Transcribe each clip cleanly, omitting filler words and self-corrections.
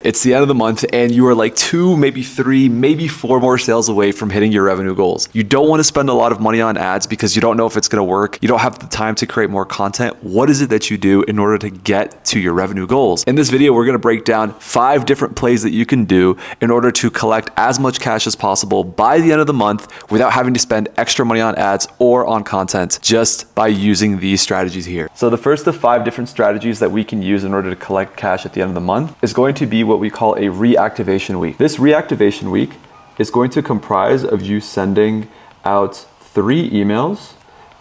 It's the end of the month and you are like 2, maybe 3, maybe 4 more sales away from hitting your revenue goals. You don't want to spend a lot of money on ads because you don't know if it's going to work. You don't have the time to create more content. What is it that you do in order to get to your revenue goals? In this video, we're going to break down 5 different plays that you can do in order to collect as much cash as possible by the end of the month without having to spend extra money on ads or on content, just by using these strategies here. So the first of 5 different strategies that we can use in order to collect cash at the end of the month is going to be what we call a reactivation week. This reactivation week is going to comprise of you sending out 3 emails,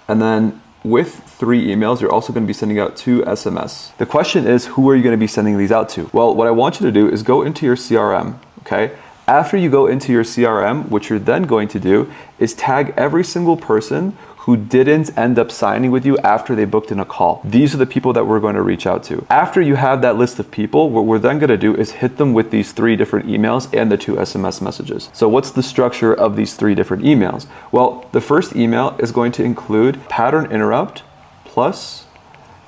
and then with 3 emails, you're also going to be sending out 2 SMS. The question is, who are you going to be sending these out to? Well, what I want you to do is go into your CRM, okay? After you go into your CRM, what you're then going to do is tag every single person who didn't end up signing with you after they booked in a call. These are the people that we're going to reach out to. After you have that list of people, what we're then going to do is hit them with these 3 different emails and the 2 SMS messages. So what's the structure of these 3 different emails? Well, the first email is going to include pattern interrupt plus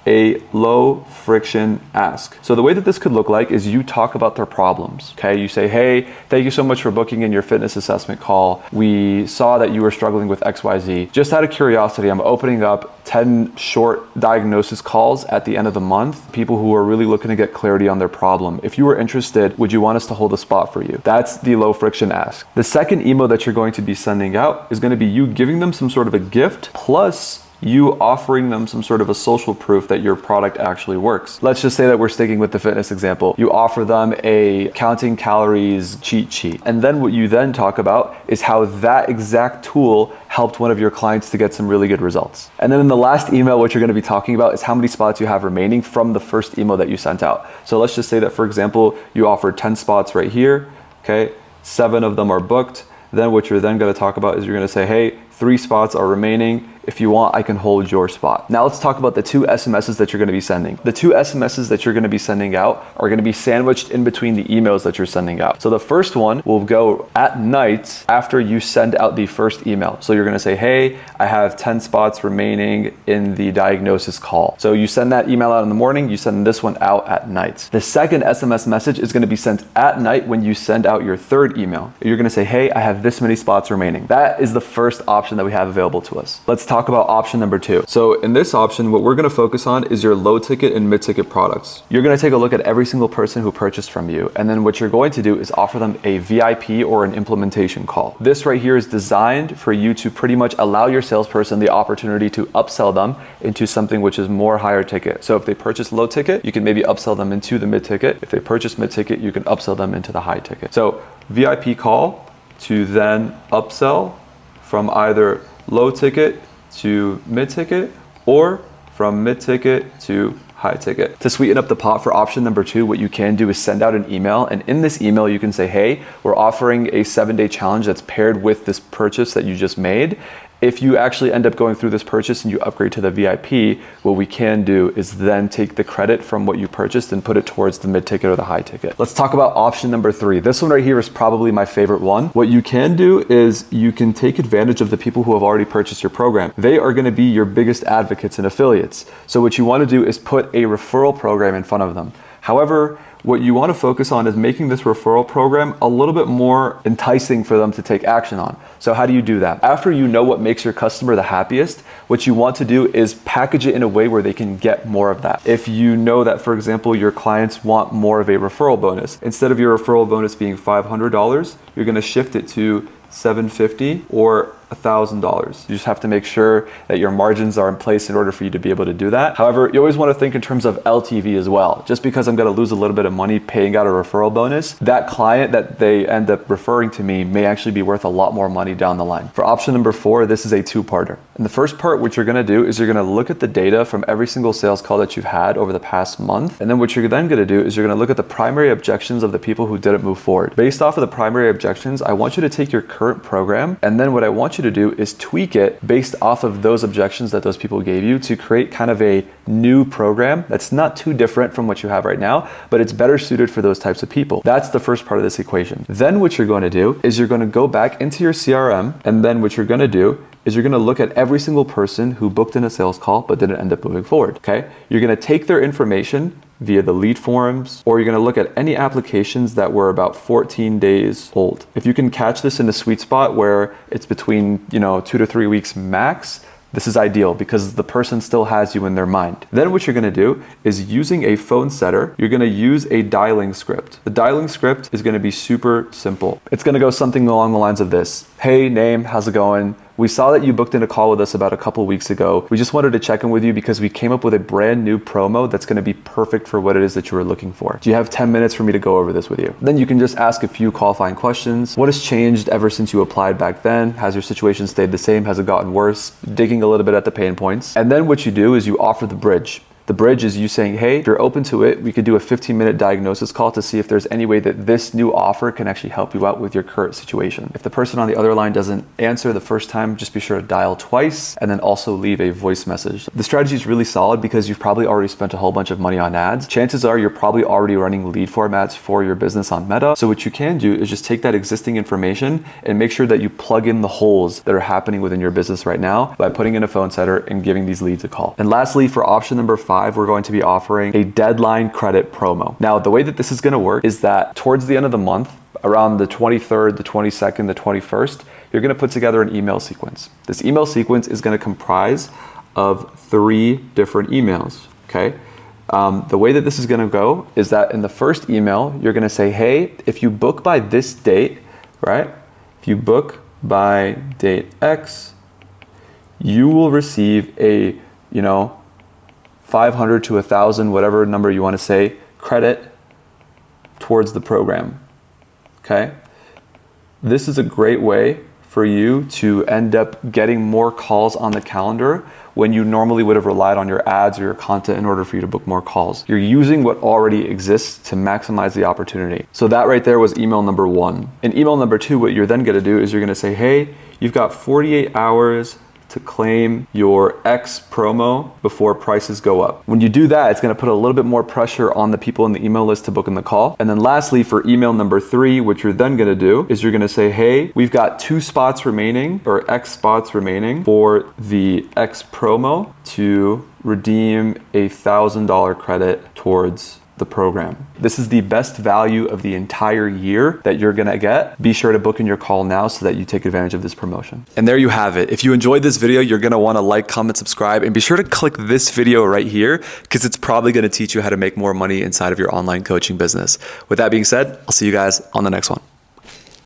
a low friction ask. So the way that this could look like is you talk about their problems, okay? You say, hey, thank you so much for booking in your fitness assessment call. We saw that you were struggling with XYZ. Just out of curiosity, I'm opening up 10 short diagnosis calls at the end of the month, people who are really looking to get clarity on their problem. If you were interested, would you want us to hold a spot for you? That's the low friction ask. The second email that you're going to be sending out is going to be you giving them some sort of a gift plus you offering them some sort of a social proof that your product actually works. Let's just say that we're sticking with the fitness example. You offer them a counting calories cheat sheet. And then what you then talk about is how that exact tool helped one of your clients to get some really good results. And then in the last email, what you're going to be talking about is how many spots you have remaining from the first email that you sent out. So let's just say that, for example, you offered 10 spots right here, okay? 7 of them are booked. Then what you're then going to talk about is you're going to say, hey, 3 spots are remaining. If you want, I can hold your spot. Now let's talk about the 2 SMSs that you're going to be sending. The 2 SMSs that you're going to be sending out are going to be sandwiched in between the emails that you're sending out. So the first one will go at night after you send out the first email. So you're going to say, hey, I have 10 spots remaining in the diagnosis call. So you send that email out in the morning, you send this one out at night. The second SMS message is going to be sent at night when you send out your 3rd email. You're going to say, hey, I have this many spots remaining. That is the first option that we have available to us. Let's talk about option number 2. So in this option, what we're going to focus on is your low ticket and mid ticket products. You're going to take a look at every single person who purchased from you. And then what you're going to do is offer them a VIP or an implementation call. This right here is designed for you to pretty much allow your salesperson the opportunity to upsell them into something which is more higher ticket. So if they purchase low ticket, you can maybe upsell them into the mid ticket. If they purchase mid ticket, you can upsell them into the high ticket. So VIP call to then upsell from either low ticket to mid ticket or from mid ticket to high ticket. To sweeten up the pot for option number 2, what you can do is send out an email, and in this email you can say, hey, we're offering a 7-day challenge that's paired with this purchase that you just made. If you actually end up going through this purchase and you upgrade to the VIP, what we can do is then take the credit from what you purchased and put it towards the mid ticket or the high ticket. Let's talk about option number 3. This one right here is probably my favorite one. What you can do is you can take advantage of the people who have already purchased your program. They are going to be your biggest advocates and affiliates. So what you want to do is put a referral program in front of them. However, what you want to focus on is making this referral program a little bit more enticing for them to take action on. So how do you do that? After you know what makes your customer the happiest, what you want to do is package it in a way where they can get more of that. If you know that, for example, your clients want more of a referral bonus, instead of your referral bonus being $500, you're going to shift it to $750 or $1,000. You just have to make sure that your margins are in place in order for you to be able to do that. However, you always want to think in terms of LTV as well. Just because I'm going to lose a little bit of money paying out a referral bonus, that client that they end up referring to me may actually be worth a lot more money down the line. For option number 4, this is a 2-parter. In the first part, what you're going to do is you're going to look at the data from every single sales call that you've had over the past month. And then what you're then going to do is you're going to look at the primary objections of the people who didn't move forward. Based off of the primary objections, I want you to take your current program, and then what I want you to do is tweak it based off of those objections that those people gave you to create kind of a new program that's not too different from what you have right now, but it's better suited for those types of people. That's the first part of this equation. Then what you're going to do is you're going to go back into your CRM, and then what you're going to do is you're gonna look at every single person who booked in a sales call but didn't end up moving forward, okay? You're gonna take their information via the lead forms, or you're gonna look at any applications that were about 14 days old. If you can catch this in a sweet spot where it's between, 2 to 3 weeks max, this is ideal because the person still has you in their mind. Then what you're gonna do is, using a phone setter, you're gonna use a dialing script. The dialing script is gonna be super simple. It's gonna go something along the lines of this. Hey, name, how's it going? We saw that you booked in a call with us about a couple weeks ago. We just wanted to check in with you because we came up with a brand new promo that's gonna be perfect for what it is that you were looking for. Do you have 10 minutes for me to go over this with you? Then you can just ask a few qualifying questions. What has changed ever since you applied back then? Has your situation stayed the same? Has it gotten worse? Digging a little bit at the pain points. And then what you do is you offer the bridge. The bridge is you saying, hey, if you're open to it, we could do a 15-minute diagnosis call to see if there's any way that this new offer can actually help you out with your current situation. If the person on the other line doesn't answer the first time, just be sure to dial twice and then also leave a voice message. The strategy is really solid because you've probably already spent a whole bunch of money on ads. Chances are you're probably already running lead form ads for your business on Meta. So what you can do is just take that existing information and make sure that you plug in the holes that are happening within your business right now by putting in a phone setter and giving these leads a call. And lastly, for option number 5, we're going to be offering a deadline credit promo. Now, the way that this is going to work is that towards the end of the month, around the 23rd, the 22nd, the 21st, you're going to put together an email sequence. This email sequence is going to comprise of 3 different emails, okay? The way that this is going to go is that in the first email, you're going to say, hey, if you book by this date, right? If you book by date X, you will receive a, 500 to 1,000, whatever number you want to say, credit towards the program, okay? This is a great way for you to end up getting more calls on the calendar when you normally would have relied on your ads or your content in order for you to book more calls. You're using what already exists to maximize the opportunity. So that right there was email number 1. In email number 2, what you're then gonna do is you're gonna say, hey, you've got 48 hours to claim your X promo before prices go up. When you do that, it's gonna put a little bit more pressure on the people in the email list to book in the call. And then lastly, for email number 3, what you're then gonna do is you're gonna say, hey, we've got 2 spots remaining, or X spots remaining for the X promo to redeem a $1,000 credit towards the program. This is the best value of the entire year that you're gonna get. Be sure to book in your call now so that you take advantage of this promotion. And there you have it. If you enjoyed this video, you're gonna wanna like, comment, subscribe, and be sure to click this video right here because it's probably gonna teach you how to make more money inside of your online coaching business. With that being said, I'll see you guys on the next one.